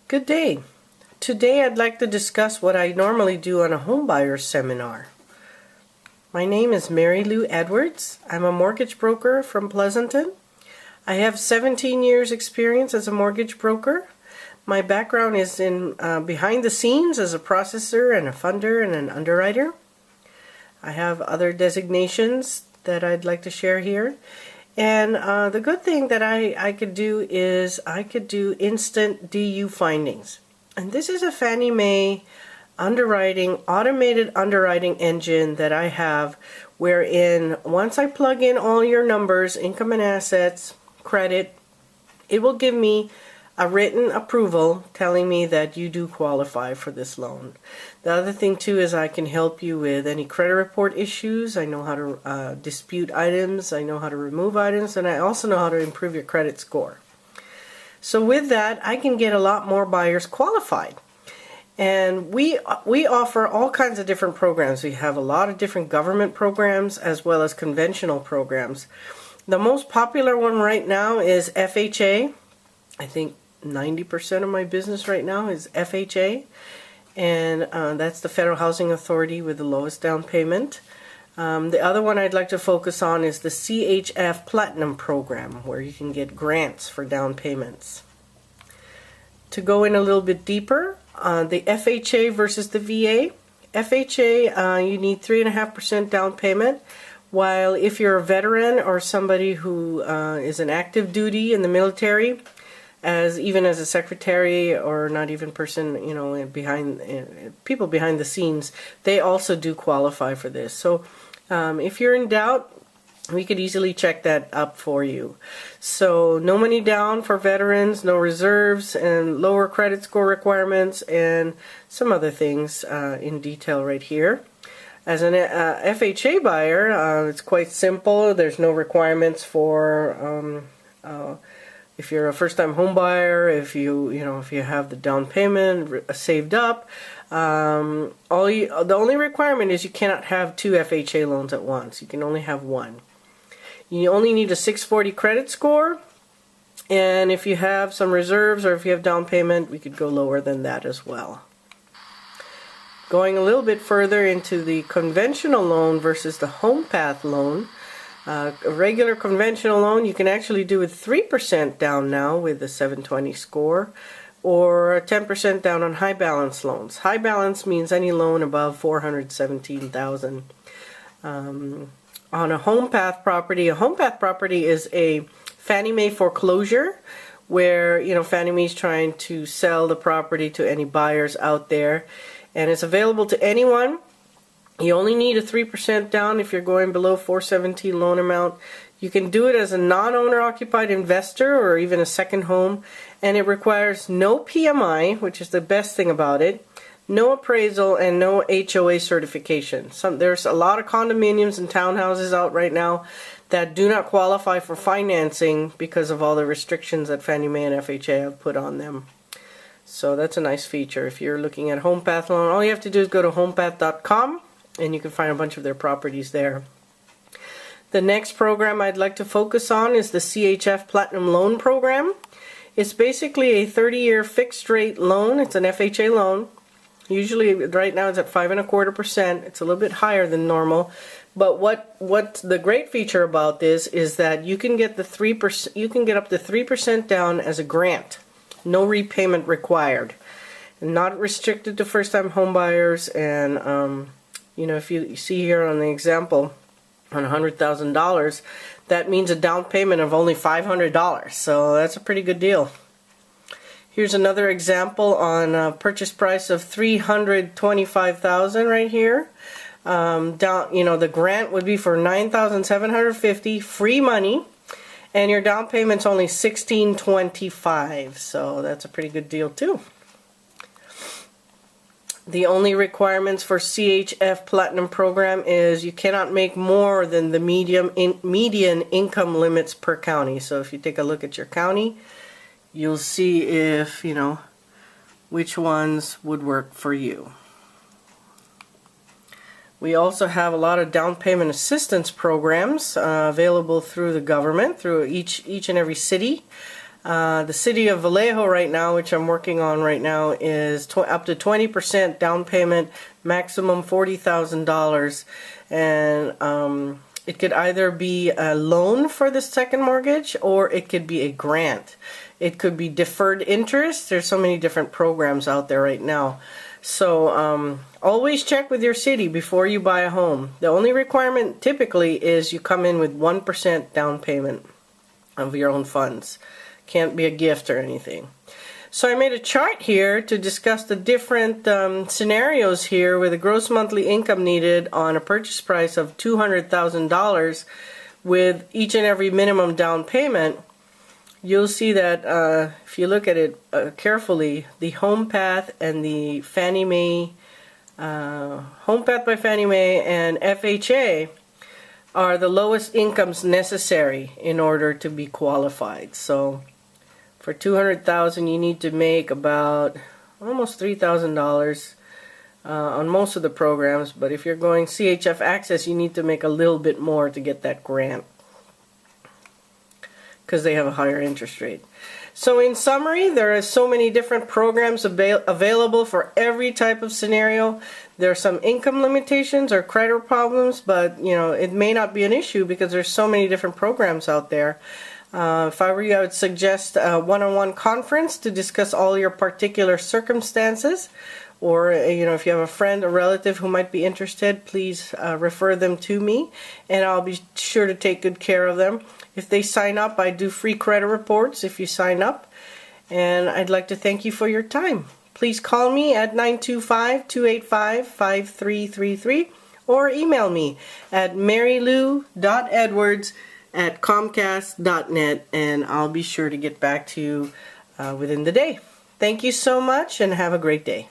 Good day. Today I'd like to discuss what I normally do on a homebuyer seminar. My name is Mary Lou Edwards. I'm a mortgage broker from Pleasanton. I have 17 years experience as a mortgage broker. My background is in behind the scenes as a processor and a funder and an underwriter. I have other designations that I'd like to share here. And the good thing that I could do is I could do instant DU findings. And this is a Fannie Mae automated underwriting engine that I have, wherein once I plug in all your numbers, income and assets, credit, it will give me a written approval telling me that you do qualify for this loan. The other thing too is I can help you with any credit report issues. I know how to dispute items, I know how to remove items, and I also know how to improve your credit score. So with that, I can get a lot more buyers qualified. And we offer all kinds of different programs. We have a lot of different government programs as well as conventional programs. The most popular one right now is FHA. I think 90% of my business right now is FHA, and that's the Federal Housing Authority with the lowest down payment. The other one I'd like to focus on is the CHF Platinum program, where you can get grants for down payments. To go in a little bit deeper, the FHA versus the VA. FHA, you need 3.5% down payment, while if you're a veteran or somebody who is an active duty in the military, even as a secretary or not even person, people behind the scenes, they also do qualify for this. So if you're in doubt, we could easily check that up for you. So no money down for veterans, no reserves, and lower credit score requirements, and some other things in detail right here. As an FHA buyer, it's quite simple. There's no requirements for if you're a first-time home buyer, if you have the down payment saved up. The only requirement is you cannot have two FHA loans at once. You can only have one. You only need a 640 credit score, and if you have some reserves or if you have down payment, we could go lower than that as well. Going a little bit further into the conventional loan versus the Homepath loan. A regular conventional loan you can actually do with 3% down now with the 720 score, or 10% down on high balance loans. High balance means any loan above $417,000. On a Homepath property is a Fannie Mae foreclosure, where Fannie Mae is trying to sell the property to any buyers out there, and it's available to anyone. You only need a 3% down if you're going below $417,000 loan amount. You can do it as a non-owner occupied investor or even a second home, and it requires no PMI, which is the best thing about it, no appraisal, and no HOA certification. There's a lot of condominiums and townhouses out right now that do not qualify for financing because of all the restrictions that Fannie Mae and FHA have put on them. So that's a nice feature. If you're looking at Homepath loan, all you have to do is go to homepath.com. and you can find a bunch of their properties there. The next program I'd like to focus on is the CHF Platinum loan program. It's basically a 30-year fixed rate loan. It's an FHA loan. Usually right now it's at 5.25%. It's a little bit higher than normal. But what the great feature about this is that you can get the 3%. You can get up to 3% down as a grant. No repayment required. Not restricted to first-time home buyers, and if you see here on the example, on $100,000, that means a down payment of only $500. So that's a pretty good deal. Here's another example on a purchase price of $325,000 right here. The grant would be for $9,750, free money, and your down payment's only $1,625. So that's a pretty good deal too. The only requirements for CHF Platinum program is you cannot make more than the median income limits per county. So if you take a look at your county, you'll see if, which ones would work for you. We also have a lot of down payment assistance programs available through the government, through each and every city. The city of Vallejo right now, which I'm working on right now, is up to 20% down payment, maximum $40,000, and it could either be a loan for the second mortgage or it could be a grant. It could be deferred interest. There's so many different programs out there right now. So always check with your city before you buy a home. The only requirement typically is you come in with 1% down payment of your own funds. Can't be a gift or anything. So I made a chart here to discuss the different scenarios here with a gross monthly income needed on a purchase price of $200,000 with each and every minimum down payment. You'll see that if you look at it carefully, the Homepath and the Fannie Mae, Homepath by Fannie Mae and FHA are the lowest incomes necessary in order to be qualified. So for $200,000, you need to make about almost $3,000 on most of the programs. But if you're going CHF Access, you need to make a little bit more to get that grant, because they have a higher interest rate. So in summary, there are so many different programs available for every type of scenario. There are some income limitations or credit problems, but you know, it may not be an issue because there's so many different programs out there. If I were you, I would suggest a one-on-one conference to discuss all your particular circumstances. Or, you know, if you have a friend or relative who might be interested, please refer them to me, and I'll be sure to take good care of them. If they sign up, I do free credit reports if you sign up. And I'd like to thank you for your time. Please call me at 925-285-5333 or email me at marylou.edwards@comcast.net, and I'll be sure to get back to you within the day. Thank you so much and have a great day.